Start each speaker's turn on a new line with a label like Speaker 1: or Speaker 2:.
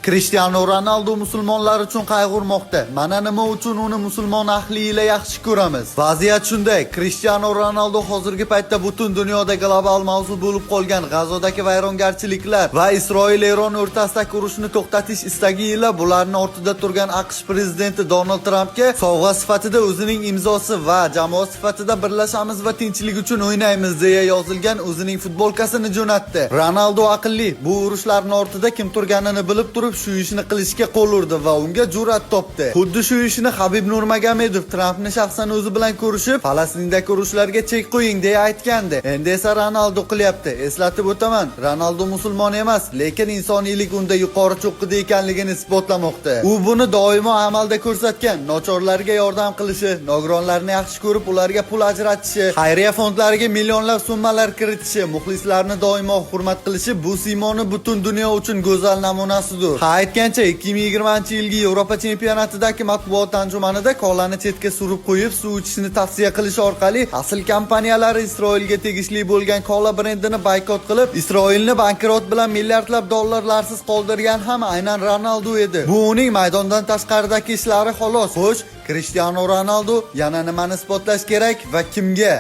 Speaker 1: Cristiano Ronaldo musulmonlar uchun qayg'urmoqda. Mana nima uchun uni musulmon ahli ila yaxshi ko'ramiz. Vaziyat shunday. Cristiano Ronaldo hozirgi paytda butun dunyoda global mavzu bo'lib qolgan G'azodagi vayrongarchiliklar va Isroil-Eron o'rtasidagi urushni to'xtatish istagi ila bularning ortida turgan AQSh prezidenti Donald Trampga sovg'a sifatida o'zining imzosi va jamoa sifatida birlashamiz va tinchlik uchun o'ynaymiz deya yozilgan o'zining futbolkasini jo'natdi. Ronaldo aqlli, bu urushlarning ortida kim turganini bilib turib shu ishni qilishga qo'l urdi va unga jur'at topdi. Xuddi shu ishni Habib Nurmagomedov Trampni shaxsan o'zi bilan ko'rishib, Falastindagi urushlarga chek qo'ying deya aytgandi. Endi esa Ronaldo qilyapti. Eslatib o'taman, Ronaldo musulmon emas, lekin insoniylik unda yuqori cho'qqida ekanligini isbotlamoqda. U buni doimo amalda ko'rsatgan. Nochorlarga yordam qilishi, nogironlarni yaxshi ko'rib, ularga pul ajratishi, xayriya fondlariga millionlab summalar kiritishi, muxlislarni doimo hurmat qilishi bu siymoni butun dunyo uchun go'zal namunasidir. Ha aytgancha 2020-yilgi Yevropa chempionatidagi matbuot anjumanida kolani chetga surib qo'yib, suv ichishni tavsiya qilish orqali asl kompaniyalari Isroilga tegishli bo'lgan kola brendini boykot qilib, Isroilni bankrot bilan milliardlab dollarlarsiz qoldirgan ham aynan Ronaldo edi. Bu uning maydondan tashqaridagi ishlari xolos. Xo'sh, Cristiano Ronaldo yana nimani isbotlash kerak va kimga?